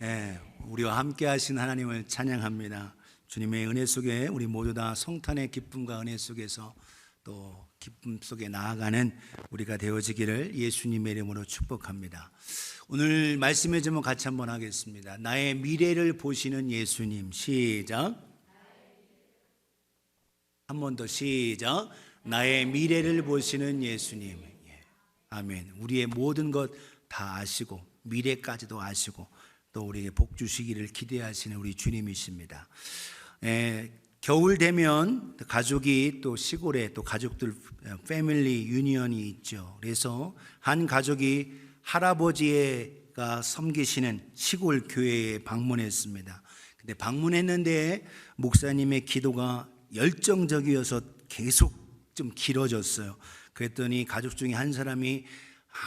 예, 우리와 함께 하신 하나님을 찬양합니다. 주님의 은혜 속에 우리 모두 다 성탄의 기쁨과 은혜 속에서 또 기쁨 속에 나아가는 우리가 되어지기를 예수님의 이름으로 축복합니다. 오늘 말씀의 제목 같이 한번 하겠습니다. 나의 미래를 보시는 예수님. 시작. 한 번 더 시작. 나의 미래를 보시는 예수님. 아멘. 우리의 모든 것 다 아시고 미래까지도 아시고 또 우리에게 복 주시기를 기대하시는 우리 주님이십니다. 겨울 되면 가족이 또 시골에 또 가족들 패밀리 유니언이 있죠. 그래서 한 가족이 할아버지가 섬기시는 시골 교회에 방문했습니다. 근데 방문했는데 목사님의 기도가 열정적이어서 계속 좀 길어졌어요. 그랬더니 가족 중에 한 사람이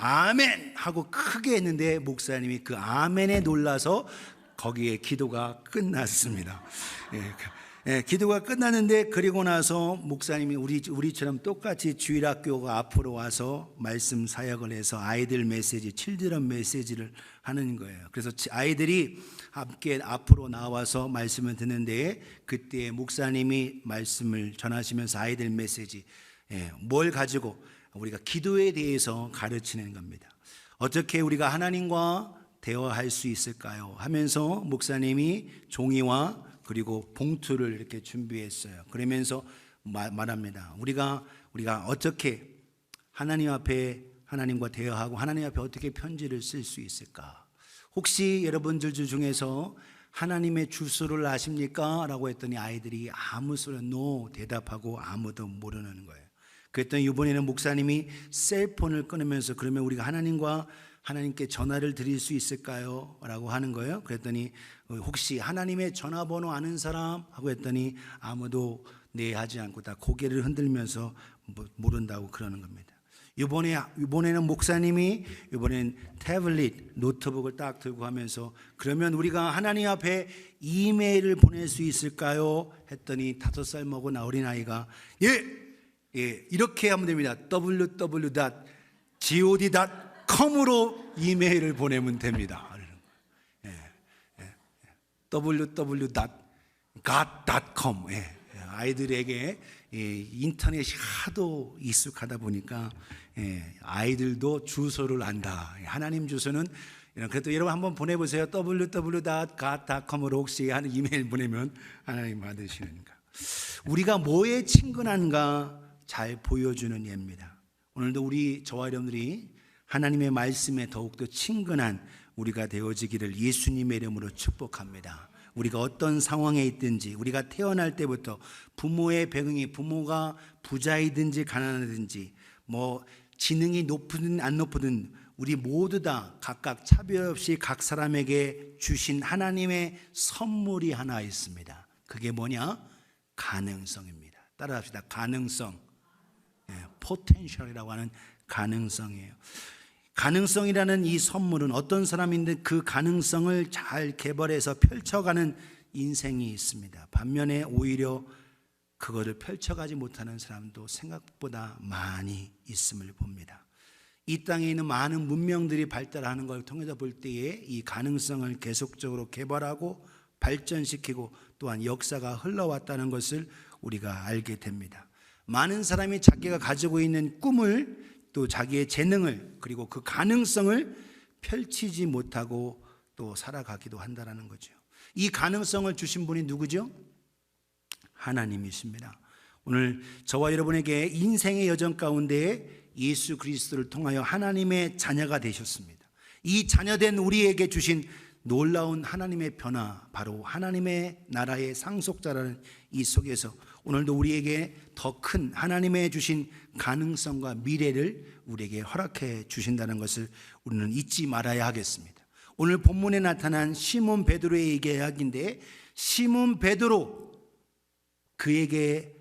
아멘 하고 크게 했는데 목사님이 그 아멘에 놀라서 거기에 기도가 끝났습니다. 기도가 끝났는데 그리고 나서 목사님이 우리처럼 똑같이 주일학교가 앞으로 와서 말씀 사역을 해서 아이들 메시지, 칠드런 메시지를 하는 거예요. 그래서 아이들이 함께 앞으로 나와서 말씀을 듣는데 그때 목사님이 말씀을 전하시면서 아이들 메시지 뭘 가지고 우리가 기도에 대해서 가르치는 겁니다. 어떻게 우리가 하나님과 대화할 수 있을까요? 하면서 목사님이 종이와 그리고 봉투를 이렇게 준비했어요. 그러면서 말합니다. 우리가 어떻게 하나님 앞에 하나님과 대화하고 하나님 앞에 어떻게 편지를 쓸 수 있을까? 혹시 여러분들 중에서 하나님의 주소를 아십니까? 라고 했더니 아이들이 아무 소리 노 대답하고 아무도 모르는 거예요. 그랬더니 이번에는 목사님이 셀폰을 끊으면서 그러면 우리가 하나님께 전화를 드릴 수 있을까요? 라고 하는 거예요. 그랬더니 혹시 하나님의 전화번호 아는 사람? 하고 했더니 아무도 네 하지 않고 다 고개를 흔들면서 모른다고 그러는 겁니다. 이번에는 목사님이 이번엔 태블릿 노트북을 딱 들고 하면서 그러면 우리가 하나님 앞에 이메일을 보낼 수 있을까요? 했더니 5살 먹은 어린아이가 이렇게 하면 됩니다. www.god.com으로 이메일을 보내면 됩니다. www.god.com. 아이들에게 인터넷이 하도 익숙하다 보니까 아이들도 주소를 안다. 하나님 주소는 그래도 여러분 한번 보내보세요. www.god.com으로 혹시 하는 이메일 보내면 하나님 받으시는가. 우리가 뭐에 친근한가 잘 보여주는 예입니다. 오늘도 저와 여러분들이 하나님의 말씀에 더욱더 친근한 우리가 되어지기를 예수님의 이름으로 축복합니다. 우리가 어떤 상황에 있든지 우리가 태어날 때부터 부모의 배경이 부모가 부자이든지 가난하든지 지능이 높든 안 높든 우리 모두 다 각각 차별 없이 각 사람에게 주신 하나님의 선물이 하나 있습니다. 그게 뭐냐? 가능성입니다. 따라합시다. 가능성. 포텐셜이라고 하는 가능성이에요. 가능성이라는 이 선물은 어떤 사람인데 그 가능성을 잘 개발해서 펼쳐가는 인생이 있습니다. 반면에 오히려 그거를 펼쳐가지 못하는 사람도 생각보다 많이 있음을 봅니다. 이 땅에 있는 많은 문명들이 발달하는 걸 통해서 볼 때에 이 가능성을 계속적으로 개발하고 발전시키고 또한 역사가 흘러왔다는 것을 우리가 알게 됩니다. 많은 사람이 자기가 가지고 있는 꿈을 또 자기의 재능을 그리고 그 가능성을 펼치지 못하고 또 살아가기도 한다는 거죠. 이 가능성을 주신 분이 누구죠? 하나님이십니다. 오늘 저와 여러분에게 인생의 여정 가운데 예수 그리스도를 통하여 하나님의 자녀가 되셨습니다. 이 자녀된 우리에게 주신 놀라운 하나님의 변화, 바로 하나님의 나라의 상속자라는 이 속에서 오늘도 우리에게 더 큰 하나님의 주신 가능성과 미래를 우리에게 허락해 주신다는 것을 우리는 잊지 말아야 하겠습니다. 오늘 본문에 나타난 시몬 베드로의 이야기인데 시몬 베드로 그에게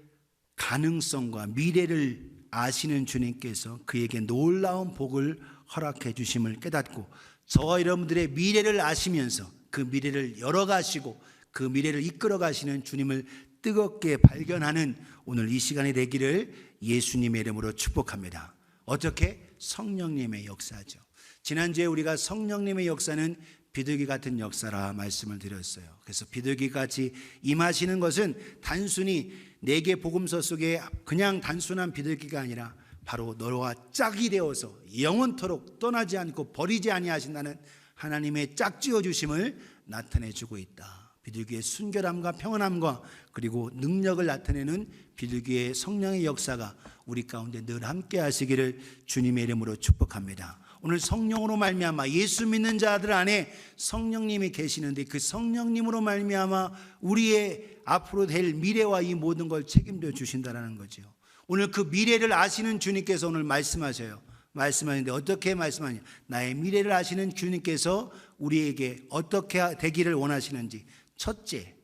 가능성과 미래를 아시는 주님께서 그에게 놀라운 복을 허락해 주심을 깨닫고 저와 여러분들의 미래를 아시면서 그 미래를 열어가시고 그 미래를 이끌어 가시는 주님을 뜨겁게 발견하는 오늘 이 시간이 되기를 예수님의 이름으로 축복합니다. 어떻게? 성령님의 역사죠. 지난주에 우리가 성령님의 역사는 비둘기 같은 역사라 말씀을 드렸어요. 그래서 비둘기같이 임하시는 것은 단순히 내게 복음서 속에 그냥 단순한 비둘기가 아니라 바로 너와 짝이 되어서 영원토록 떠나지 않고 버리지 아니하신다는 하나님의 짝지어 주심을 나타내 주고 있다. 비둘기의 순결함과 평안함과 그리고 능력을 나타내는 비둘기의 성령의 역사가 우리 가운데 늘 함께 하시기를 주님의 이름으로 축복합니다. 오늘 성령으로 말미암아 예수 믿는 자들 안에 성령님이 계시는데 그 성령님으로 말미암아 우리의 앞으로 될 미래와 이 모든 걸 책임져 주신다는 거죠. 오늘 그 미래를 아시는 주님께서 오늘 말씀하셔요. 말씀하는데 어떻게 말씀하냐? 나의 미래를 아시는 주님께서 우리에게 어떻게 되기를 원하시는지. 첫째,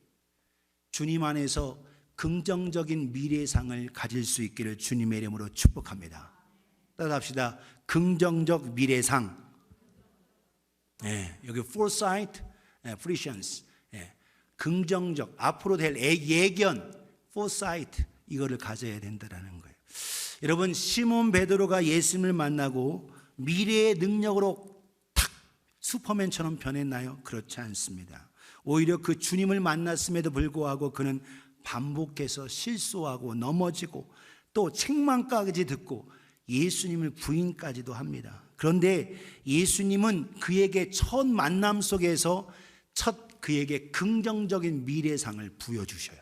주님 안에서 긍정적인 미래상을 가질 수 있기를 주님의 이름으로 축복합니다. 따라합시다. 긍정적 미래상. 여기 foresight, prescience. 긍정적, 앞으로 될 예견, foresight. 이거를 가져야 된다는 거예요. 여러분, 시몬 베드로가 예수님을 만나고 미래의 능력으로 탁 슈퍼맨처럼 변했나요? 그렇지 않습니다. 오히려 그 주님을 만났음에도 불구하고 그는 반복해서 실수하고 넘어지고 또 책망까지 듣고 예수님을 부인까지도 합니다. 그런데 예수님은 그에게 첫 만남 속에서 그에게 긍정적인 미래상을 부여주셔요.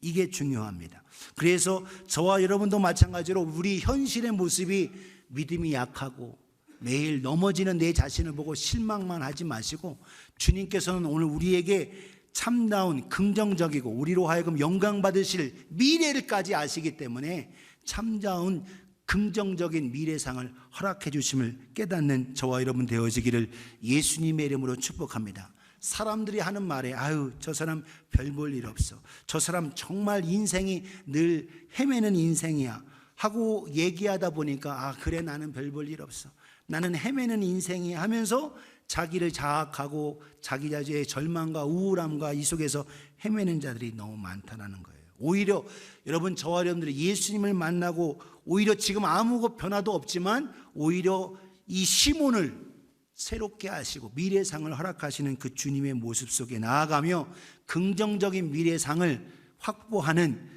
이게 중요합니다. 그래서 저와 여러분도 마찬가지로 우리 현실의 모습이 믿음이 약하고 매일 넘어지는 내 자신을 보고 실망만 하지 마시고 주님께서는 오늘 우리에게 참다운 긍정적이고 우리로 하여금 영광 받으실 미래를까지 아시기 때문에 참다운 긍정적인 미래상을 허락해 주심을 깨닫는 저와 여러분 되어지기를 예수님의 이름으로 축복합니다. 사람들이 하는 말에 아유 저 사람 별 볼 일 없어, 저 사람 정말 인생이 늘 헤매는 인생이야 하고 얘기하다 보니까 아 그래 나는 별 볼 일 없어, 나는 헤매는 인생이 하면서 자기를 자학하고 자기 자신의 절망과 우울함과 이 속에서 헤매는 자들이 너무 많다는 거예요. 오히려 여러분 저와 여러분들이 예수님을 만나고 오히려 지금 아무 변화도 없지만 오히려 이 시몬을 새롭게 하시고 미래상을 허락하시는 그 주님의 모습 속에 나아가며 긍정적인 미래상을 확보하는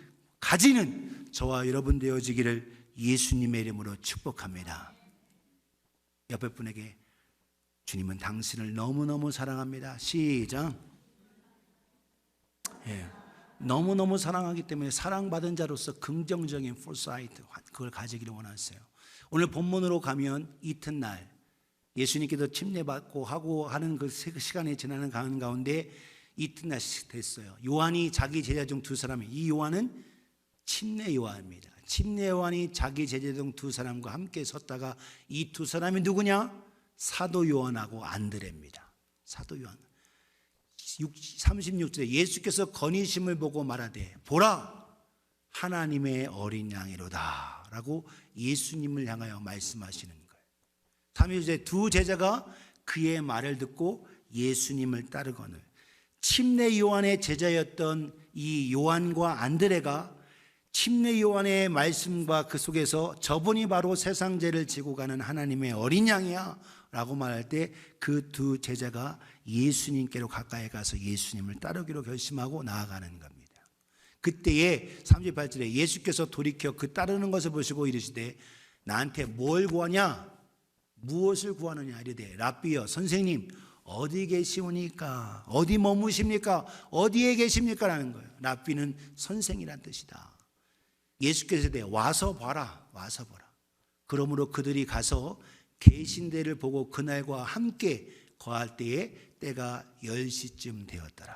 가지는 저와 여러분 되어지기를 예수님의 이름으로 축복합니다. 옆에 분에게 주님은 당신을 너무너무 사랑합니다. 시작. 너무너무 사랑하기 때문에 사랑받은 자로서 긍정적인 foresight 그걸 가지기를 원하세요. 오늘 본문으로 가면 이튿날 예수님께서 침례받고 하고 하는 그 시간이 지나는 가운데 이튿날 됐어요. 요한이 자기 제자 중 두 사람이, 이 요한은 침례 요한입니다. 침례 요한이 자기 제자 중 두 사람과 함께 섰다가 이 두 사람이 누구냐? 사도 요한하고 안드레입니다. 사도 요한. 36절에 예수께서 건의심을 보고 말하되 보라 하나님의 어린 양이로다 라고 예수님을 향하여 말씀하시는 거예요. 32절에 두 제자가 그의 말을 듣고 예수님을 따르거늘 침례 요한의 제자였던 이 요한과 안드레가 침례 요한의 말씀과 그 속에서 저분이 바로 세상 죄를 지고 가는 하나님의 어린 양이야 라고 말할 때 그 두 제자가 예수님께로 가까이 가서 예수님을 따르기로 결심하고 나아가는 겁니다. 그때에 38절에 예수께서 돌이켜 그 따르는 것을 보시고 이르시되 나한테 뭘 구하냐? 무엇을 구하느냐? 이르되 랍비여 선생님 어디 계시오니까? 어디 머무십니까? 어디에 계십니까? 라는 거예요. 랍비는 선생이란 뜻이다. 예수께서 와서 봐라, 와서 보라. 그러므로 그들이 가서 계신 데를 보고 그날과 함께 거할 때에 때가 10시쯤 되었더라.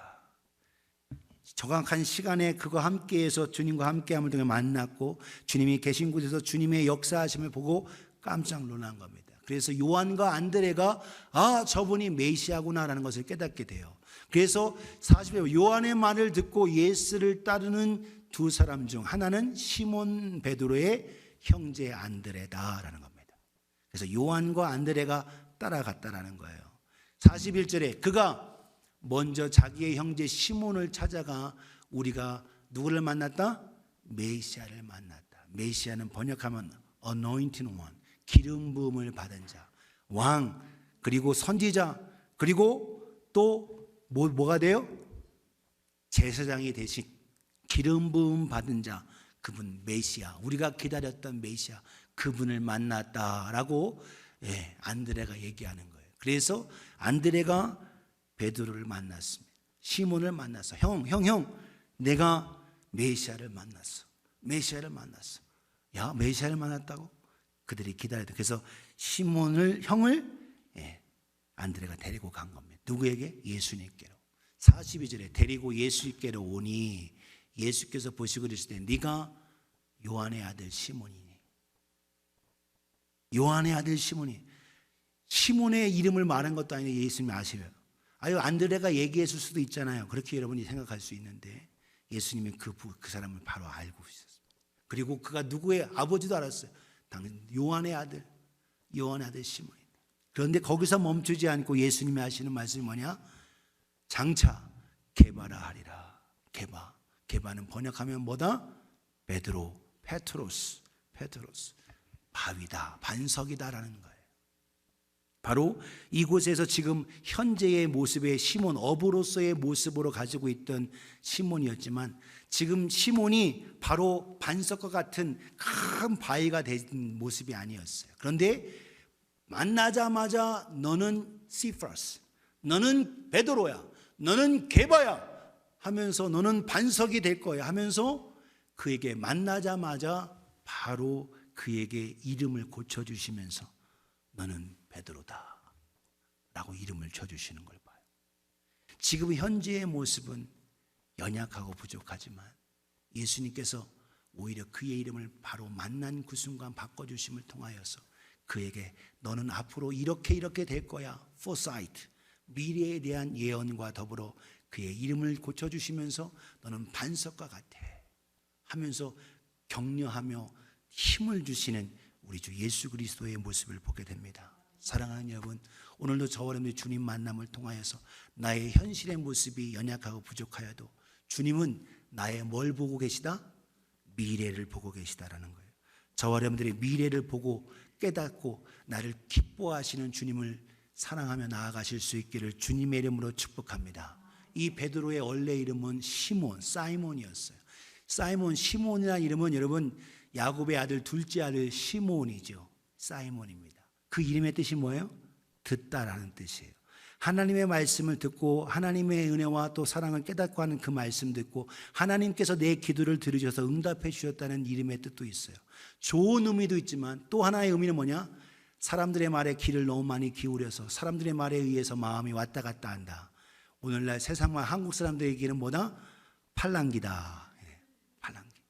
정확한 시간에 그거 함께해서 주님과 함께함을 통해 만났고 주님이 계신 곳에서 주님의 역사하심을 보고 깜짝 놀란 겁니다. 그래서 요한과 안드레가 아 저분이 메시아구나라는 것을 깨닫게 돼요. 그래서 40절 요한의 말을 듣고 예수를 따르는 두 사람 중 하나는 시몬 베드로의 형제 안드레다라는 겁니다. 그래서 요한과 안드레가 따라갔다라는 거예요. 41절에 그가 먼저 자기의 형제 시몬을 찾아가 우리가 누구를 만났다? 메시아를 만났다. 메시아는 번역하면 anointed one, 기름 부음을 받은 자, 왕, 그리고 선지자, 그리고 또 뭐가 돼요? 제사장이 대신 기름 부음 받은 자, 그분 메시아, 우리가 기다렸던 메시아, 그분을 만났다라고 안드레가 얘기하는 거예요. 그래서 안드레가 베드로를 만났습니다. 시몬을 만났어. 형, 내가 메시아를 만났어. 메시아를 만났어. 야, 메시아를 만났다고? 그들이 기다렸다. 그래서 형을 안드레가 데리고 간 겁니다. 누구에게? 예수님께로. 42절에 데리고 예수께로 오니 예수께서 보시고 그러시되 네가 요한의 아들 시몬이니. 요한의 아들 시몬이. 시몬의 이름을 말한 것도 아니고 예수님이 아시래요. 아유, 안드레가 얘기했을 수도 있잖아요. 그렇게 여러분이 생각할 수 있는데 예수님이 그 사람을 바로 알고 있었어요. 그리고 그가 누구의 아버지도 알았어요. 당연 요한의 아들 시몬이다. 그런데 거기서 멈추지 않고 예수님이 하시는 말씀이 뭐냐? 장차 게바라 하리라. 게바는 번역하면 뭐다? 베드로, 페트로스, 바위다, 반석이다라는 거예요. 바로 이곳에서 지금 현재의 모습의 시몬, 어부로서의 모습으로 가지고 있던 시몬이었지만 지금 시몬이 바로 반석과 같은 큰 바위가 된 모습이 아니었어요. 그런데 만나자마자 너는 시프라스, 너는 베드로야, 너는 게바야 하면서 너는 반석이 될 거야 하면서 그에게 만나자마자 바로 그에게 이름을 고쳐주시면서 너는 베드로다 라고 이름을 쳐주시는 걸 봐요. 지금 현재의 모습은 연약하고 부족하지만 예수님께서 오히려 그의 이름을 바로 만난 그 순간 바꿔주심을 통하여서 그에게 너는 앞으로 이렇게 될 거야. foresight, 미래에 대한 예언과 더불어 그의 이름을 고쳐주시면서 너는 반석과 같아 하면서 격려하며 힘을 주시는 우리 주 예수 그리스도의 모습을 보게 됩니다. 사랑하는 여러분, 오늘도 저와 여러분의 주님 만남을 통하여서 나의 현실의 모습이 연약하고 부족하여도 주님은 나의 뭘 보고 계시다? 미래를 보고 계시다라는 거예요. 저와 여러분들이 미래를 보고 깨닫고 나를 기뻐하시는 주님을 사랑하며 나아가실 수 있기를 주님의 이름으로 축복합니다. 이 베드로의 원래 이름은 사이몬이었어요. 시몬이라는 이름은 여러분 야곱의 아들 둘째 아들 시몬이죠. 사이몬입니다. 그 이름의 뜻이 뭐예요? 듣다라는 뜻이에요. 하나님의 말씀을 듣고 하나님의 은혜와 또 사랑을 깨닫고 하는 그 말씀 듣고 하나님께서 내 기도를 들으셔서 응답해 주셨다는 이름의 뜻도 있어요. 좋은 의미도 있지만 또 하나의 의미는 뭐냐? 사람들의 말에 귀를 너무 많이 기울여서 사람들의 말에 의해서 마음이 왔다 갔다 한다. 오늘날 세상과 한국 사람들에게는 뭐다? 팔랑귀다. 팔랑귀.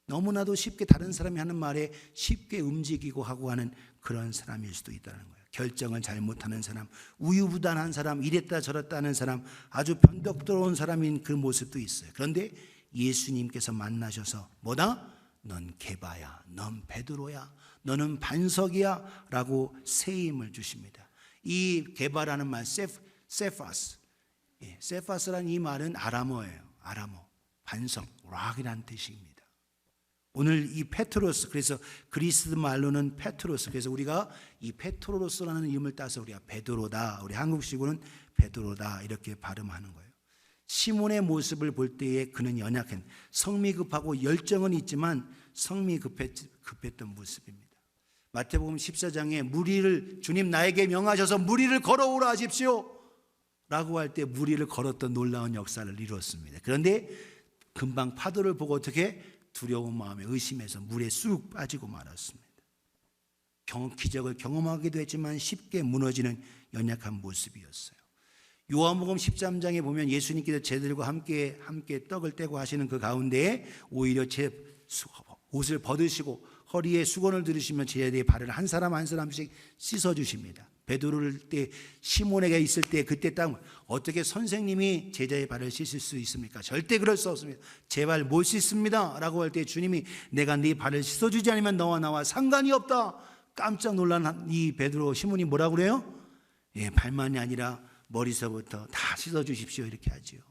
너무나도 쉽게 다른 사람이 하는 말에 쉽게 움직이고 하고 하는 그런 사람일 수도 있다는 거예요. 결정을 잘못하는 사람, 우유부단한 사람, 이랬다 저랬다 하는 사람, 아주 변덕스러운 사람인 그 모습도 있어요. 그런데 예수님께서 만나셔서 뭐다? 넌 게바야, 넌 베드로야, 너는 반석이야 라고 새 힘을 주십니다. 이 게바라는 말 세파스, 세파스라는 이 말은 아람어예요. 아람어, 반석, 락이라는 뜻입니다. 오늘 이 페트로스, 그래서 그리스 말로는 페트로스, 그래서 우리가 이 페트로스라는 이름을 따서 우리가 베드로다, 우리 한국식으로는 베드로다 이렇게 발음하는 거예요. 시몬의 모습을 볼 때에 그는 연약한, 성미 급하고 열정은 있지만 성미 급했던 모습입니다. 마태복음 14장에 무리를, 주님 나에게 명하셔서 무리를 걸어오라 하십시오 라고 할 때 무리를 걸었던 놀라운 역사를 이루었습니다. 그런데 금방 파도를 보고 어떻게 두려운 마음에 의심해서 물에 쑥 빠지고 말았습니다. 기적을 경험하기도 했지만 쉽게 무너지는 연약한 모습이었어요. 요한복음 13장에 보면 예수님께서 제들과 함께 떡을 떼고 하시는 그 가운데에 오히려 제 옷을 벗으시고 허리에 수건을 들으시면 제자들의 발을 한 사람 한 사람씩 씻어주십니다. 베드로를 때 시몬에게 있을 때 그때 딱 어떻게 선생님이 제자의 발을 씻을 수 있습니까? 절대 그럴 수 없습니다. 제 발 못 씻습니다 라고 할 때 주님이 내가 네 발을 씻어주지 않으면 너와 나와 상관이 없다. 깜짝 놀란 이 베드로 시몬이 뭐라고 그래요? 발만이 아니라 머리서부터 다 씻어주십시오 이렇게 하지요.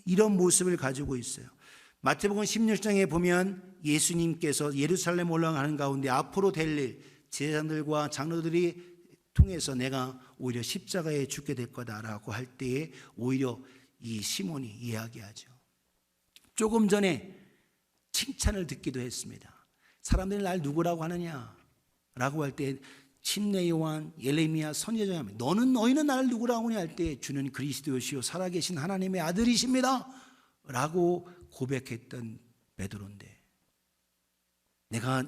이런 모습을 가지고 있어요. 마태복음 16장에 보면 예수님께서 예루살렘 올라가는 가운데 앞으로 될 일, 제사장들과 장로들이 통해서 내가 오히려 십자가에 죽게 될 거다라고 할 때에 오히려 이 시몬이 이야기하죠. 조금 전에 칭찬을 듣기도 했습니다. 사람들이 날 누구라고 하느냐라고 할 때 침례 요한, 예레미야 선지자가 너희는 나를 누구라고 하냐 할 때 주는 그리스도시요 살아계신 하나님의 아들이십니다 라고 고백했던 베드로인데, 내가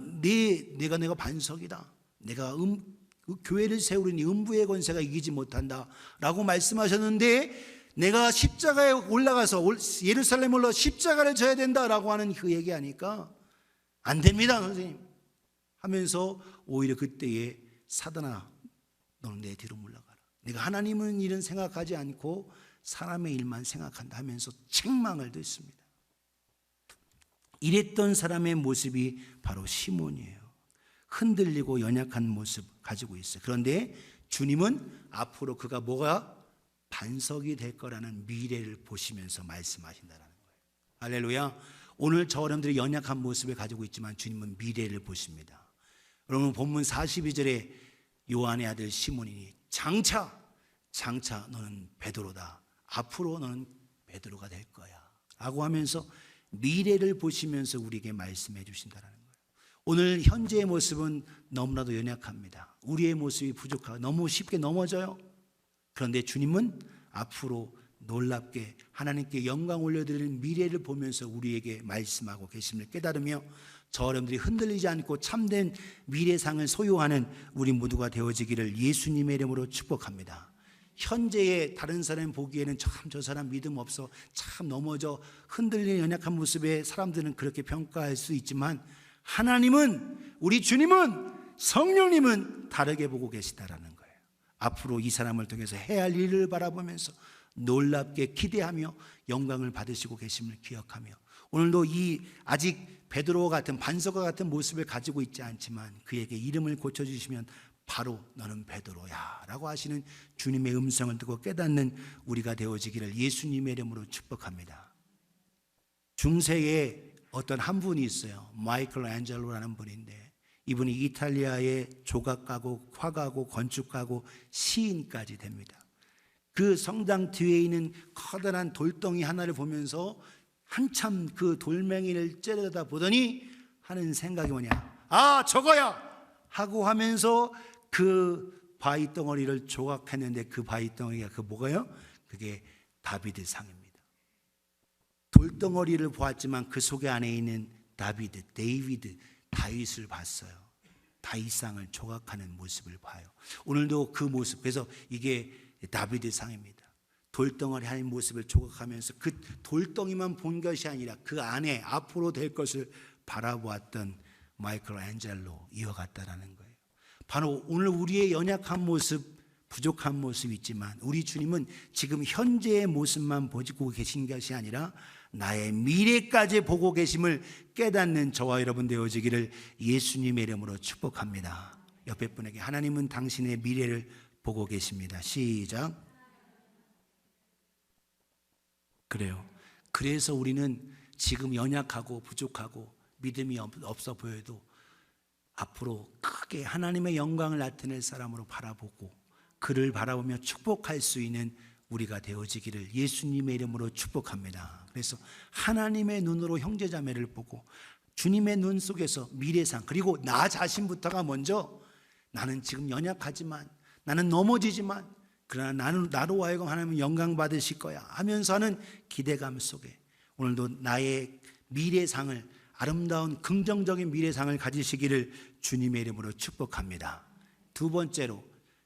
반석이다, 내가 교회를 세우려니 음부의 권세가 이기지 못한다 라고 말씀하셨는데, 내가 십자가에 올라가서 예루살렘에 올라 십자가를 져야 된다라고 하는 그 얘기하니까 안 됩니다 선생님 하면서 오히려 그때에 사단아 너는 내 뒤로 물러가라, 내가 하나님은 일은 생각하지 않고 사람의 일만 생각한다 하면서 책망을 듣습니다. 이랬던 사람의 모습이 바로 시몬이에요. 흔들리고 연약한 모습 가지고 있어요. 그런데 주님은 앞으로 그가 뭐가 반석이 될 거라는 미래를 보시면서 말씀하신다는 거예요. 할렐루야. 오늘 저 여러분들이 연약한 모습을 가지고 있지만 주님은 미래를 보십니다. 여러분 본문 42절에 요한의 아들 시몬이니 장차 너는 베드로다, 앞으로 너는 베드로가 될 거야 라고 하면서 미래를 보시면서 우리에게 말씀해 주신다는 거예요. 오늘 현재의 모습은 너무나도 연약합니다. 우리의 모습이 부족하고 너무 쉽게 넘어져요. 그런데 주님은 앞으로 놀랍게 하나님께 영광 올려드리는 미래를 보면서 우리에게 말씀하고 계심을 깨달으며 저 여러분들이 흔들리지 않고 참된 미래상을 소유하는 우리 모두가 되어지기를 예수님의 이름으로 축복합니다. 현재의 다른 사람 보기에는 참 저 사람 믿음 없어, 참 넘어져, 흔들리는 연약한 모습에 사람들은 그렇게 평가할 수 있지만 하나님은, 우리 주님은, 성령님은 다르게 보고 계시다라는 거예요. 앞으로 이 사람을 통해서 해야 할 일을 바라보면서 놀랍게 기대하며 영광을 받으시고 계심을 기억하며 오늘도 이 아직 베드로와 같은 반석과 같은 모습을 가지고 있지 않지만 그에게 이름을 고쳐주시면 바로 너는 베드로야 라고 하시는 주님의 음성을 듣고 깨닫는 우리가 되어지기를 예수님의 이름으로 축복합니다. 중세에 어떤 한 분이 있어요. 마이클 앤젤로라는 분인데 이분이 이탈리아의 조각가고 화가고 건축가고 시인까지 됩니다. 그 성당 뒤에 있는 커다란 돌덩이 하나를 보면서 한참 그 돌멩이를 째려다 보더니 하는 생각이 뭐냐, 아 저거야 하고 하면서 그 바위 덩어리를 조각했는데 그 바위 덩어리가 그 뭐가요? 그게 다비드 상입니다. 돌덩어리를 보았지만 그 속에 안에 있는 데이비드, 다윗을 봤어요. 다윗상을 조각하는 모습을 봐요. 오늘도 그 모습, 그래서 이게 다비드 상입니다. 돌덩어리 하는 모습을 조각하면서 그 돌덩이만 본 것이 아니라 그 안에 앞으로 될 것을 바라보았던 마이클 앤젤로 이어갔다라는 거예요. 바로 오늘 우리의 연약한 모습, 부족한 모습이 있지만 우리 주님은 지금 현재의 모습만 보고 계신 것이 아니라 나의 미래까지 보고 계심을 깨닫는 저와 여러분 되어지기를 예수님의 이름으로 축복합니다. 옆에 분에게 하나님은 당신의 미래를 보고 계십니다. 시작. 그래요. 그래서 우리는 지금 연약하고 부족하고 믿음이 없어 보여도 앞으로 크게 하나님의 영광을 나타낼 사람으로 바라보고 그를 바라보며 축복할 수 있는 우리가 되어지기를 예수님의 이름으로 축복합니다. 그래서 하나님의 눈으로 형제자매를 보고 주님의 눈 속에서 미래상, 그리고 나 자신부터가 먼저 나는 지금 연약하지만, 나는 넘어지지만, 그러나 나로 하여금 하나님은 영광 받으실 거야 하면서 하는 기대감 속에 오늘도 나의 미래상을, 아름다운 긍정적인 미래상을 가지시기를 주님의 이름으로 축복합니다. 두 번째로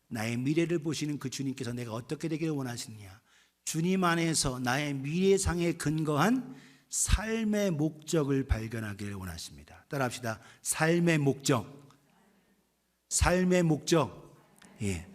나의 미래를 보시는 그 주님께서 내가 어떻게 되기를 원하시느냐, 주님 안에서 나의 미래상에 근거한 삶의 목적을 발견하기를 원하십니다. 따라합시다. 삶의 목적. 삶의 목적. 예.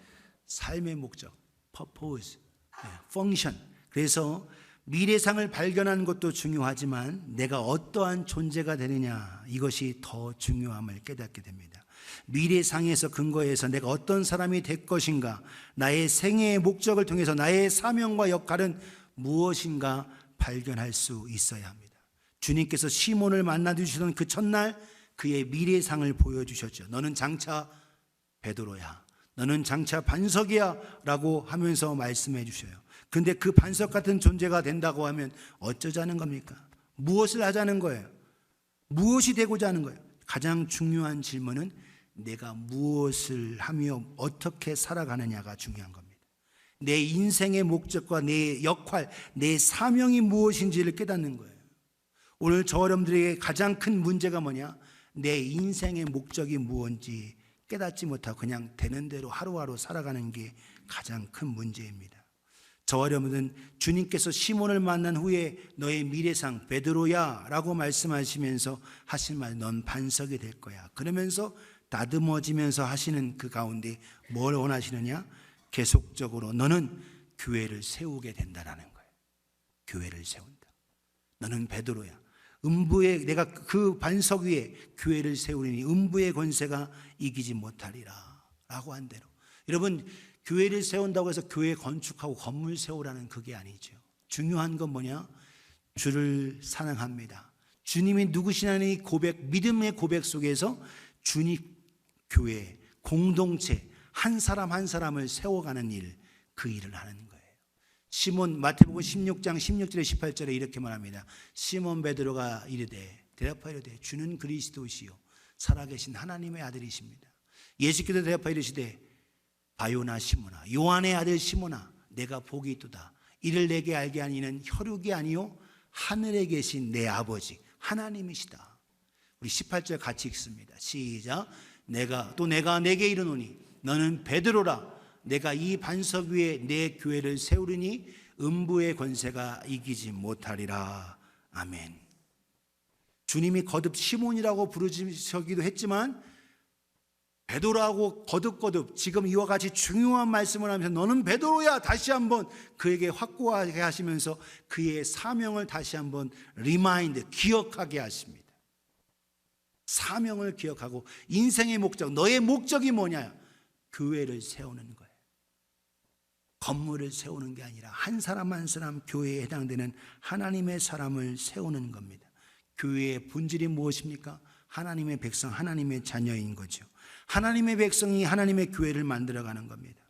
삶의 목적. purpose. 예. function. 그래서 미래상을 발견하는 것도 중요하지만 내가 어떠한 존재가 되느냐, 이것이 더 중요함을 깨닫게 됩니다. 미래상에서 근거해서 내가 어떤 사람이 될 것인가, 나의 생애의 목적을 통해서 나의 사명과 역할은 무엇인가 발견할 수 있어야 합니다. 주님께서 시몬을 만나주시던 그 첫날 그의 미래상을 보여주셨죠. 너는 장차 베드로야, 너는 장차 반석이야 라고 하면서 말씀해 주셔요. 근데 그 반석 같은 존재가 된다고 하면 어쩌자는 겁니까? 무엇을 하자는 거예요? 무엇이 되고자 하는 거예요? 가장 중요한 질문은 내가 무엇을 하며 어떻게 살아가느냐가 중요한 겁니다. 내 인생의 목적과 내 역할, 내 사명이 무엇인지를 깨닫는 거예요. 오늘 저 여러분들에게 가장 큰 문제가 뭐냐? 내 인생의 목적이 무엇인지 깨닫지 못하고 그냥 되는 대로 하루하루 살아가는 게 가장 큰 문제입니다. 저와 여러분은 주님께서 시몬을 만난 후에 너의 미래상 베드로야 라고 말씀하시면서 하신 말, 넌 반석이 될 거야. 그러면서 다듬어지면서 하시는 그 가운데 뭘 원하시느냐? 계속적으로 너는 교회를 세우게 된다라는 거예요. 교회를 세운다. 너는 베드로야. 음부의, 내가 그 반석 위에 교회를 세우리니 음부의 권세가 이기지 못하리라 라고 한 대로. 여러분, 교회를 세운다고 해서 교회 건축하고 건물 세우라는 그게 아니죠. 중요한 건 뭐냐? 주를 사랑합니다. 주님이 누구시냐는 이 고백, 믿음의 고백 속에서 주님 교회, 공동체, 한 사람 한 사람을 세워가는 일, 그 일을 하는 거예요. 시몬, 마태복음 16장 16절에 18절에 이렇게 말합니다. 시몬 베드로가 이르되 대답하여 이르되 주는 그리스도시요 살아계신 하나님의 아들이십니다. 예수께서 대답하여 이르시되 바요나 시몬아, 요한의 아들 시몬아, 내가 복이 있도다. 이를 내게 알게 하는 이는 혈육이 아니요 하늘에 계신 내 아버지 하나님이시다. 우리 18절 같이 읽습니다. 시작. 내가 내게 이르노니 너는 베드로라. 내가 이 반석 위에 내 교회를 세우리니 음부의 권세가 이기지 못하리라. 아멘. 주님이 거듭 시몬이라고 부르시기도 했지만 베드로라고 거듭 지금 이와 같이 중요한 말씀을 하면서 너는 베드로야 다시 한번 그에게 확고하게 하시면서 그의 사명을 다시 한번 리마인드, 기억하게 하십니다. 사명을 기억하고 인생의 목적, 너의 목적이 뭐냐? 교회를 세우는 거예요. 건물을 세우는 게 아니라 한 사람 한 사람 교회에 해당되는 하나님의 사람을 세우는 겁니다. 교회의 본질이 무엇입니까? 하나님의 백성, 하나님의 자녀인 거죠. 하나님의 백성이 하나님의 교회를 만들어가는 겁니다.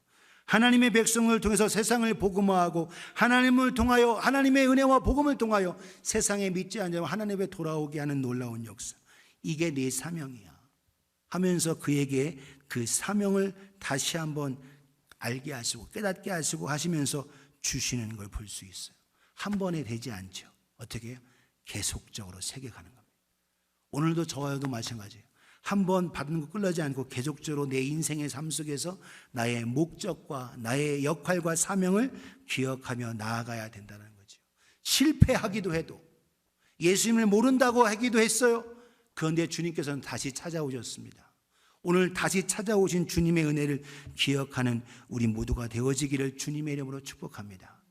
하나님의 백성을 통해서 세상을 복음화하고 하나님을 통하여 하나님의 은혜와 복음을 통하여 세상에 믿지 않는 하나님에 돌아오게 하는 놀라운 역사. 이게 네 사명이야 하면서 그에게 그 사명을 다시 한번 알게 하시고 깨닫게 하시고 하시면서 주시는 걸 볼 수 있어요. 한 번에 되지 않죠. 어떻게 해요? 계속적으로 새겨가는 겁니다. 오늘도 저와도 마찬가지예요. 한 번 받은 거 끌려지 않고 계속적으로 내 인생의 삶 속에서 나의 목적과 나의 역할과 사명을 기억하며 나아가야 된다는 거죠. 실패하기도 해도 예수님을 모른다고 하기도 했어요. 그런데 주님께서는 다시 찾아오셨습니다. 오늘 다시 찾아오신 주님의 은혜를 기억하는 우리 모두가 되어지기를 주님의 이름으로 축복합니다.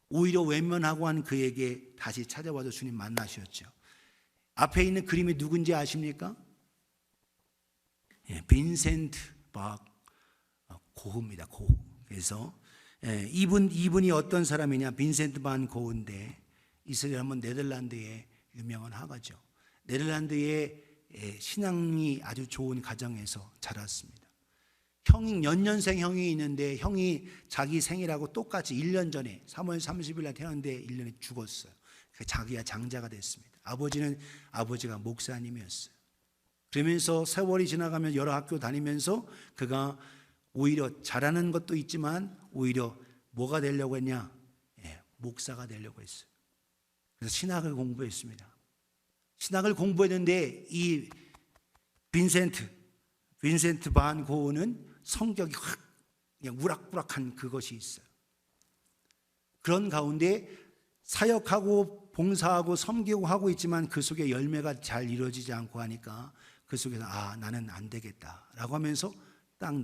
오히려 외면하고 한 그에게 다시 찾아와서 주님 만나셨죠. 앞에 있는 그림이 누군지 아십니까? 빈센트 반 고흐입니다. 고흐. 그래서 이분이 어떤 사람이냐? 빈센트 반 고흐인데 이스라엘 하면 네덜란드의 유명한 화가죠. 네덜란드의 신앙이 아주 좋은 가정에서 자랐습니다. 형이 연년생 형이 있는데 형이 자기 생일하고 똑같이 1년 전에 3월 30일 날 태어났는데 1년에 죽었어요. 자기가 장자가 됐습니다. 아버지가 목사님이었어요. 그러면서 세월이 지나가면 여러 학교 다니면서 그가 오히려 잘하는 것도 있지만 오히려 뭐가 되려고 했냐? 목사가 되려고 했어요. 그래서 신학을 공부했습니다. 신학을 공부했는데 이 빈센트 반 고흐는 성격이 확 그냥 우락부락한 그것이 있어요. 그런 가운데 사역하고 봉사하고 섬기고 하고 있지만 그 속에 열매가 잘 이루어지지 않고 하니까 그 속에서 나는 안 되겠다라고 하면서 딱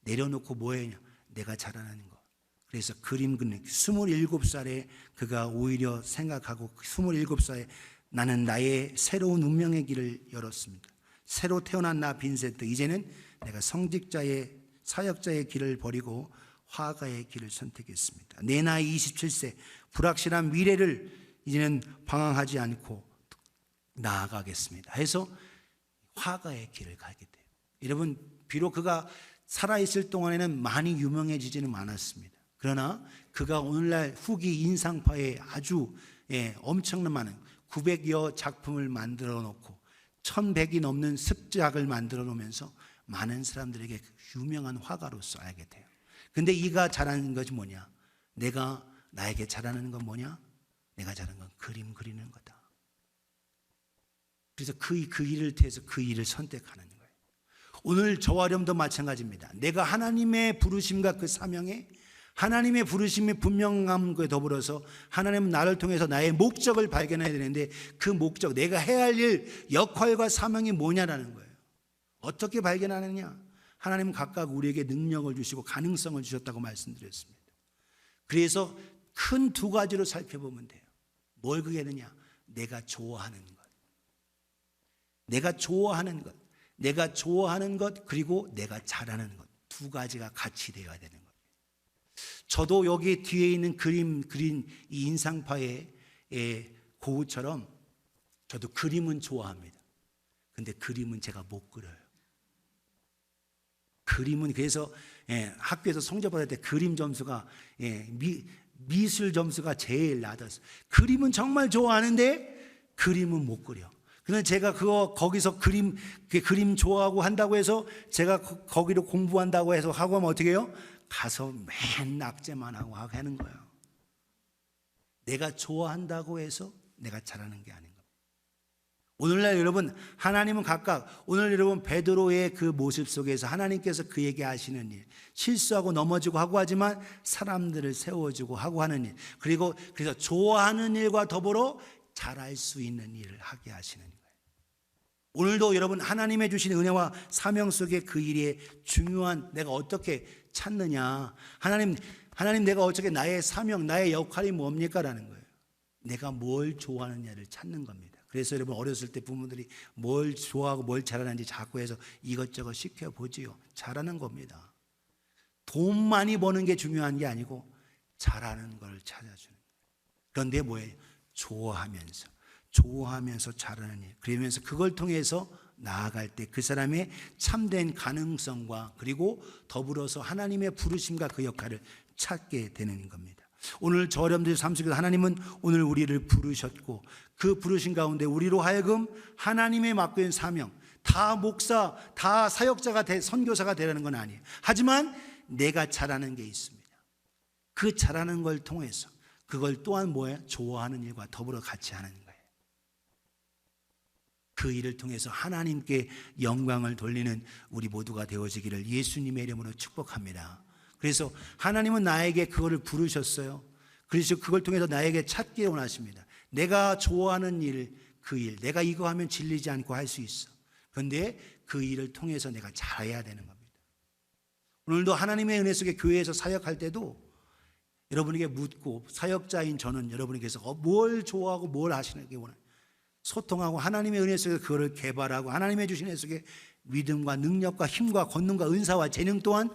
내려놓고 뭐 했냐? 내가 잘하는 거. 그래서 그림 그리는 27살에 그가 오히려 생각하고 27살에 나는 나의 새로운 운명의 길을 열었습니다. 새로 태어난 나 빈센트, 이제는 내가 성직자의 사역자의 길을 버리고 화가의 길을 선택했습니다. 내 나이 27세, 불확실한 미래를 이제는 방황하지 않고 나아가겠습니다 해서 화가의 길을 가게 돼요. 여러분, 비록 그가 살아있을 동안에는 많이 유명해지지는 않았습니다. 그러나 그가 오늘날 후기 인상파에 아주 엄청난 많은 900여 작품을 만들어 놓고 1100이 넘는 습작을 만들어 놓으면서 많은 사람들에게 유명한 화가로서 알게 돼요. 근데 이가 잘하는 것이 뭐냐? 나에게 잘하는 건 뭐냐? 내가 잘하는 건 그림 그리는 거다. 그래서 그 일을 통해서 그 일을 선택하는 거예요. 오늘 저와 여러분도 마찬가지입니다. 내가 하나님의 부르심과 그 사명에 하나님의 부르심의 분명함과 더불어서 하나님은 나를 통해서 나의 목적을 발견해야 되는데 그 목적, 내가 해야 할 일, 역할과 사명이 뭐냐라는 거예요. 어떻게 발견하느냐? 하나님은 각각 우리에게 능력을 주시고 가능성을 주셨다고 말씀드렸습니다. 그래서 큰 두 가지로 살펴보면 돼요. 뭘 그게 되냐? 내가 좋아하는 것. 내가 좋아하는 것. 내가 좋아하는 것 그리고 내가 잘하는 것. 두 가지가 같이 되어야 되는 거예요. 저도 여기 뒤에 있는 그린 이 인상파의 고우처럼 저도 그림은 좋아합니다. 근데 그림은 제가 못 그려요. 그림은 그래서 학교에서 성적 받을 때 그림 점수가 미술 점수가 제일 낮았어요. 그림은 정말 좋아하는데 그림은 못 그려. 그래서 제가 거기서 그림 좋아하고 한다고 해서 제가 거기로 공부한다고 해서 하고 하면 어떻게 해요? 가서 맨 낙제만 하고 하는 거예요. 내가 좋아한다고 해서 내가 잘하는 게 아닌 겁니다. 오늘날 여러분, 하나님은 각각 오늘 여러분 베드로의 그 모습 속에서 하나님께서 그에게 하시는 일, 실수하고 넘어지고 하고 하지만 사람들을 세워주고 하고 하는 일, 그리고 그래서 좋아하는 일과 더불어 잘할 수 있는 일을 하게 하시는 거예요. 오늘도 여러분 하나님의 주신 은혜와 사명 속에 그 일이 중요한 내가 어떻게 찾느냐. 하나님 내가 어떻게 나의 사명, 나의 역할이 뭡니까? 라는 거예요. 내가 뭘 좋아하느냐를 찾는 겁니다. 그래서 여러분 어렸을 때 부모들이 뭘 좋아하고 뭘 잘하는지 자꾸 해서 이것저것 시켜보지요. 잘하는 겁니다. 돈 많이 버는 게 중요한 게 아니고 잘하는 걸 찾아주는 거예요. 그런데 뭐예요? 좋아하면서 잘하는 일. 그러면서 그걸 통해서 나아갈 때 그 사람의 참된 가능성과 그리고 더불어서 하나님의 부르심과 그 역할을 찾게 되는 겁니다. 오늘 저 여러분들 삶 속에서 하나님은 오늘 우리를 부르셨고 그 부르신 가운데 우리로 하여금 하나님의 맡고 있는 사명, 다 목사, 다 사역자가 선교사가 되라는 건 아니에요. 하지만 내가 잘하는 게 있습니다. 그 잘하는 걸 통해서 그걸 또한 뭐예요? 좋아하는 일과 더불어 같이 하는 거예요. 그 일을 통해서 하나님께 영광을 돌리는 우리 모두가 되어지기를 예수님의 이름으로 축복합니다. 그래서 하나님은 나에게 그거를 부르셨어요. 그래서 그걸 통해서 나에게 찾기를 원하십니다. 내가 좋아하는 일, 그 일, 내가 이거 하면 질리지 않고 할 수 있어. 그런데 그 일을 통해서 내가 잘해야 되는 겁니다. 오늘도 하나님의 은혜 속에 교회에서 사역할 때도 여러분에게 묻고 사역자인 저는 여러분에게서 뭘 좋아하고 뭘 하시는게 원해요. 소통하고 하나님의 은혜 속에서 그거를 개발하고 하나님의 주신 은혜 속에 믿음과 능력과 힘과 권능과 은사와 재능 또한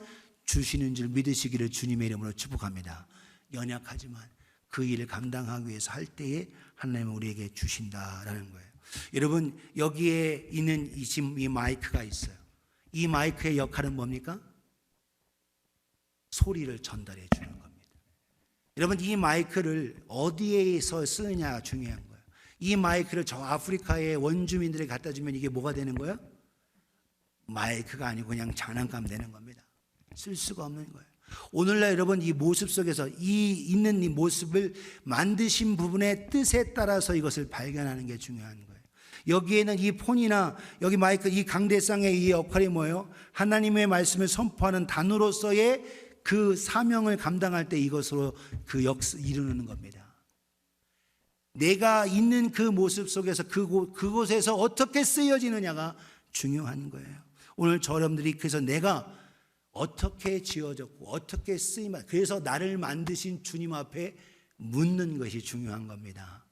주시는 줄 믿으시기를 주님의 이름으로 축복합니다. 연약하지만 그 일을 감당하기 위해서 할 때에 하나님은 우리에게 주신다라는 거예요. 여러분 여기에 있는 이 마이크가 있어요. 이 마이크의 역할은 뭡니까? 소리를 전달해 주는 겁니다. 여러분 이 마이크를 어디에서 쓰느냐가 중요한 거예요. 이 마이크를 저 아프리카의 원주민들에게 갖다 주면 이게 뭐가 되는 거예요? 마이크가 아니고 그냥 장난감 되는 겁니다. 쓸 수가 없는 거예요. 오늘날 여러분 이 모습 속에서 있는 이 모습을 만드신 부분의 뜻에 따라서 이것을 발견하는 게 중요한 거예요. 여기에는 이 폰이나 여기 마이크 이 강대상의 이 역할이 뭐예요? 하나님의 말씀을 선포하는 단으로서의 그 사명을 감당할 때 이것으로 이루는 겁니다. 내가 있는 그 모습 속에서 그곳에서 어떻게 쓰여지느냐가 중요한 거예요. 오늘 저 여러분들이 그래서 내가 어떻게 지어졌고 어떻게 쓰임을 그래서 나를 만드신 주님 앞에 묻는 것이 중요한 겁니다.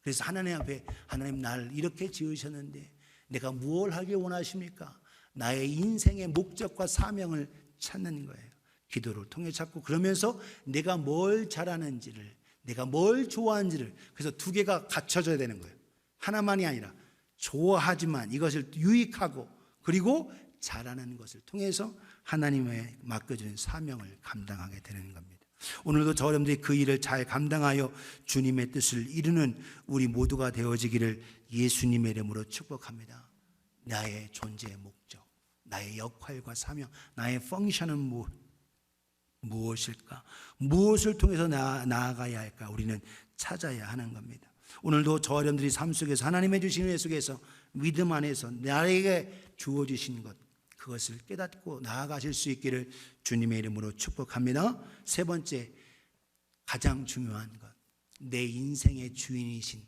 그래서 하나님 앞에 하나님 나를 이렇게 지으셨는데 내가 무엇을 하길 원하십니까? 나의 인생의 목적과 사명을 찾는 거예요. 기도를 통해 찾고 그러면서 내가 뭘 잘하는지를 내가 뭘 좋아하는지를 그래서 두 개가 갖춰져야 되는 거예요. 하나만이 아니라 좋아하지만 이것을 유익하고 그리고 잘하는 것을 통해서 하나님의 맡겨주는 사명을 감당하게 되는 겁니다. 오늘도 저 여러분들이 그 일을 잘 감당하여 주님의 뜻을 이루는 우리 모두가 되어지기를 예수님의 이름으로 축복합니다. 나의 존재의 목적, 나의 역할과 사명, 나의 펑션은 무엇일까? 무엇을 통해서 나아가야 할까? 우리는 찾아야 하는 겁니다. 오늘도 저 여러분들이 삶 속에서 하나님의 주신 은혜 속에서 믿음 안에서 나에게 주어주신 것, 그것을 깨닫고 나아가실 수 있기를 주님의 이름으로 축복합니다. 세 번째, 가장 중요한 것, 내 인생의 주인이신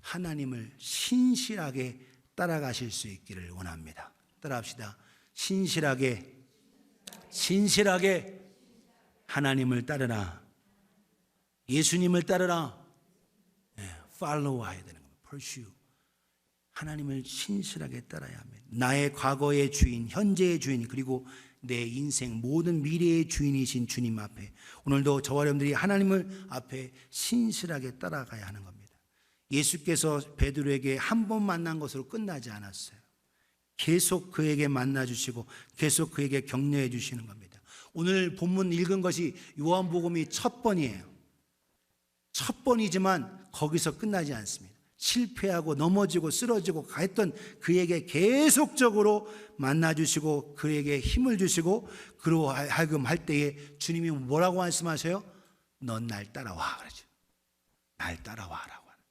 하나님을 신실하게 따라가실 수 있기를 원합니다. 따라합시다. 신실하게 하나님을 따르라. 예수님을 따르라. 팔로우 해야 되는 겁니다. pursue. 하나님을 신실하게 따라야 합니다. 나의 과거의 주인, 현재의 주인, 그리고 내 인생 모든 미래의 주인이신 주님 앞에 오늘도 저와 여러분들이 하나님을 앞에 신실하게 따라가야 하는 겁니다. 예수께서 베드로에게 한 번 만난 것으로 끝나지 않았어요. 계속 그에게 만나주시고 계속 그에게 격려해 주시는 겁니다. 오늘 본문 읽은 것이 요한복음이 첫 번이에요. 첫 번이지만 거기서 끝나지 않습니다. 실패하고 넘어지고 쓰러지고 했던 그에게 계속적으로 만나주시고 그에게 힘을 주시고 그로 하여금 할 때에 주님이 뭐라고 말씀하세요? 넌 날 따라와 그러죠. 날 따라와라고 하는.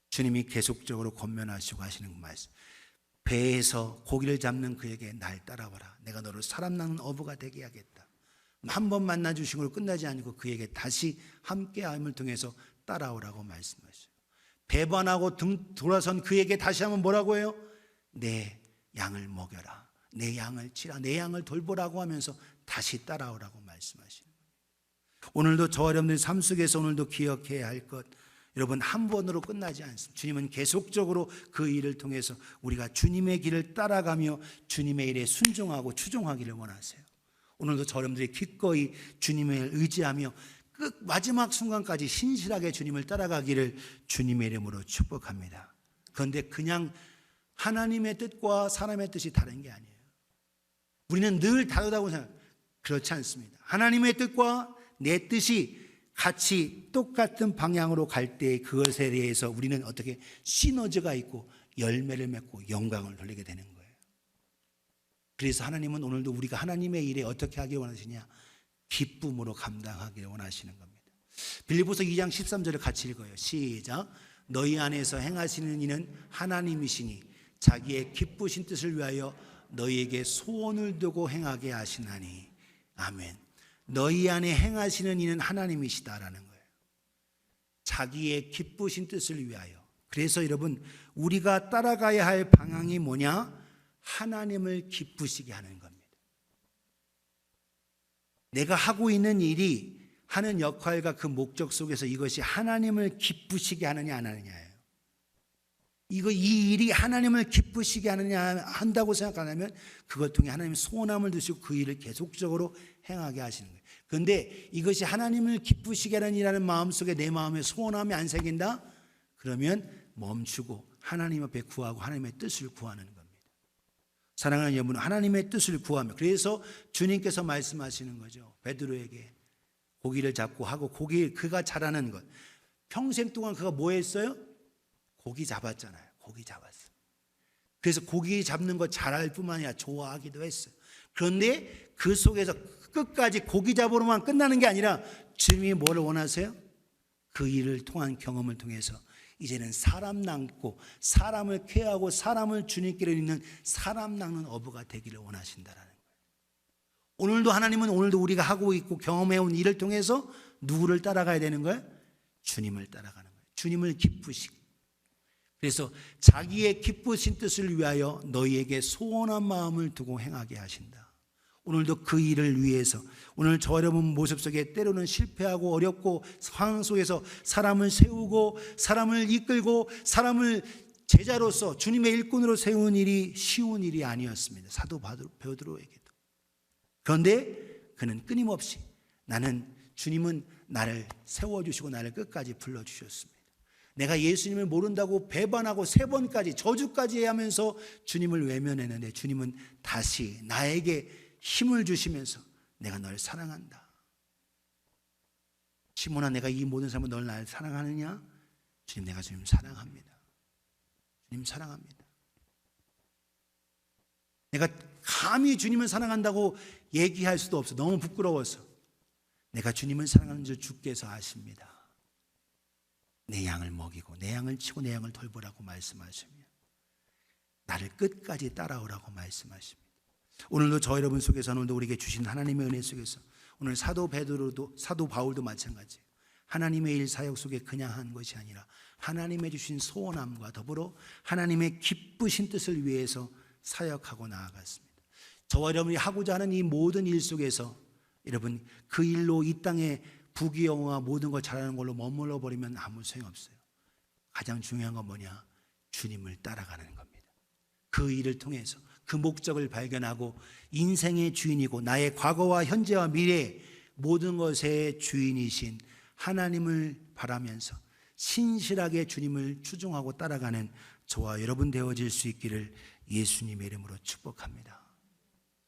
주님이 계속적으로 권면하시고 하시는 말씀. 배에서 고기를 잡는 그에게 날 따라와라. 내가 너를 사람 낳는 어부가 되게 하겠다. 한 번 만나주신 걸 끝나지 않고 그에게 다시 함께함을 통해서 따라오라고 말씀하셔요. 배반하고 돌아선 그에게 다시 한번 뭐라고 해요? 내 양을 먹여라. 내 양을 치라. 내 양을 돌보라고 하면서 다시 따라오라고 말씀하시는 거예요. 오늘도 저와 여러분들 삶 속에서 오늘도 기억해야 할 것, 여러분 한 번으로 끝나지 않습니다. 주님은 계속적으로 그 일을 통해서 우리가 주님의 길을 따라가며 주님의 일에 순종하고 추종하기를 원하세요. 오늘도 저 여러분들이 기꺼이 주님을 의지하며 끝 마지막 순간까지 신실하게 주님을 따라가기를 주님의 이름으로 축복합니다. 그런데 그냥 하나님의 뜻과 사람의 뜻이 다른 게 아니에요. 우리는 늘 다르다고 생각해요. 그렇지 않습니다. 하나님의 뜻과 내 뜻이 같이 똑같은 방향으로 갈 때 그것에 대해서 우리는 어떻게 시너지가 있고 열매를 맺고 영광을 돌리게 되는 거예요. 그래서 하나님은 오늘도 우리가 하나님의 일에 어떻게 하길 원하시냐? 기쁨으로 감당하기를 원하시는 겁니다. 빌립보서 2장 13절을 같이 읽어요. 시작. 너희 안에서 행하시는 이는 하나님이시니 자기의 기쁘신 뜻을 위하여 너희에게 소원을 두고 행하게 하시나니. 아멘. 너희 안에 행하시는 이는 하나님이시다라는 거예요. 자기의 기쁘신 뜻을 위하여. 그래서 여러분 우리가 따라가야 할 방향이 뭐냐? 하나님을 기쁘시게 하는 겁니다. 내가 하고 있는 일이 하는 역할과 그 목적 속에서 이것이 하나님을 기쁘시게 하느냐 안 하느냐예요. 이 일이 하나님을 기쁘시게 하느냐 한다고 생각하면 그것 통해 하나님의 소원함을 두시고 그 일을 계속적으로 행하게 하시는 거예요. 그런데 이것이 하나님을 기쁘시게 하는 일이라는 마음속에 내 마음에 소원함이 안 생긴다? 그러면 멈추고 하나님 앞에 구하고 하나님의 뜻을 구하는 겁니다. 사랑하는 여러분, 하나님의 뜻을 구하며 그래서 주님께서 말씀하시는 거죠. 베드로에게 고기를 잡고 하고 그가 잘하는 것. 평생 동안 그가 뭐 했어요? 고기 잡았잖아요. 고기 잡았어. 그래서 고기 잡는 거 잘할 뿐만 아니라 좋아하기도 했어요. 그런데 그 속에서 끝까지 고기 잡으로만 끝나는 게 아니라 주님이 뭐를 원하세요? 그 일을 통한 경험을 통해서 이제는 사람 낳고 사람을 케어하고 사람을 주님께로 잇는 사람 낳는 어부가 되기를 원하신다라는 거예요. 오늘도 하나님은 오늘도 우리가 하고 있고 경험해온 일을 통해서 누구를 따라가야 되는 거예요? 주님을 따라가는 거예요. 주님을 기쁘시고. 그래서 자기의 기쁘신 뜻을 위하여 너희에게 소원한 마음을 두고 행하게 하신다. 오늘도 그 일을 위해서 오늘 저 여러분 모습 속에 때로는 실패하고 어렵고 상황 속에서 사람을 세우고 사람을 이끌고 사람을 제자로서 주님의 일꾼으로 세운 일이 쉬운 일이 아니었습니다. 사도 베드로에게도. 그런데 그는 끊임없이 주님은 나를 세워주시고 나를 끝까지 불러주셨습니다. 내가 예수님을 모른다고 배반하고 3번까지 저주까지 하면서 주님을 외면했는데 주님은 다시 나에게 힘을 주시면서 내가 널 사랑한다. 시몬아, 내가 이 모든 사람은 널 날 사랑하느냐? 주님, 내가 주님 사랑합니다. 주님 사랑합니다. 내가 감히 주님을 사랑한다고 얘기할 수도 없어. 너무 부끄러워서. 내가 주님을 사랑하는 줄 주께서 아십니다. 내 양을 먹이고 내 양을 치고 내 양을 돌보라고 말씀하시며 나를 끝까지 따라오라고 말씀하십니다. 오늘도 저 여러분 속에서 오늘도 우리에게 주신 하나님의 은혜 속에서 오늘 사도 베드로도 사도 바울도 마찬가지예요. 하나님의 일 사역 속에 그냥 한 것이 아니라 하나님의 주신 소원함과 더불어 하나님의 기쁘신 뜻을 위해서 사역하고 나아갔습니다. 저와 여러분이 하고자 하는 이 모든 일 속에서 여러분 그 일로 이 땅에 부귀영화와 모든 걸 잘하는 걸로 머물러 버리면 아무 소용없어요. 가장 중요한 건 뭐냐? 주님을 따라가는 겁니다. 그 일을 통해서 그 목적을 발견하고 인생의 주인이고 나의 과거와 현재와 미래 모든 것의 주인이신 하나님을 바라면서 신실하게 주님을 추종하고 따라가는 저와 여러분 되어질 수 있기를 예수님의 이름으로 축복합니다.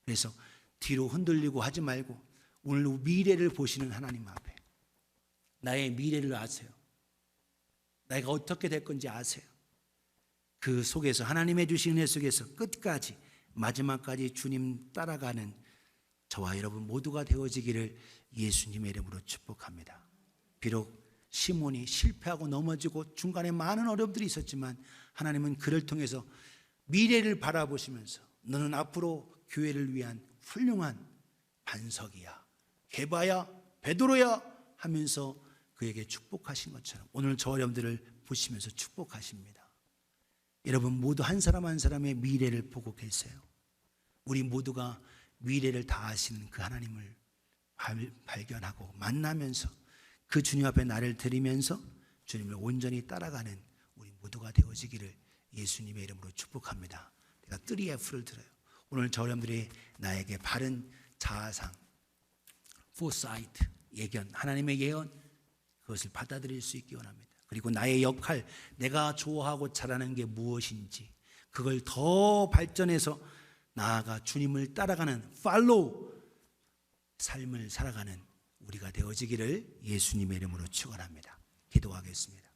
그래서 뒤로 흔들리고 하지 말고 오늘 미래를 보시는 하나님 앞에 나의 미래를 아세요. 내가 어떻게 될 건지 아세요. 그 속에서 하나님의 주신 은혜 속에서 끝까지 마지막까지 주님 따라가는 저와 여러분 모두가 되어지기를 예수님의 이름으로 축복합니다. 비록 시몬이 실패하고 넘어지고 중간에 많은 어려움들이 있었지만 하나님은 그를 통해서 미래를 바라보시면서 너는 앞으로 교회를 위한 훌륭한 반석이야, 게바야, 베드로야 하면서 그에게 축복하신 것처럼 오늘 저 여러분들을 보시면서 축복하십니다. 여러분 모두 한 사람 한 사람의 미래를 보고 계세요. 우리 모두가 미래를 다 아시는 그 하나님을 발견하고 만나면서 그 주님 앞에 나를 드리면서 주님을 온전히 따라가는 우리 모두가 되어지기를 예수님의 이름으로 축복합니다. 내가 3F를 들어요. 오늘 저 여러분들이 나에게 바른 자아상, foresight, 예견, 하나님의 예언 그것을 받아들일 수 있기 원합니다. 그리고 나의 역할, 내가 좋아하고 잘하는 게 무엇인지 그걸 더 발전해서 나아가 주님을 따라가는 팔로우 삶을 살아가는 우리가 되어지기를 예수님의 이름으로 축원합니다. 기도하겠습니다.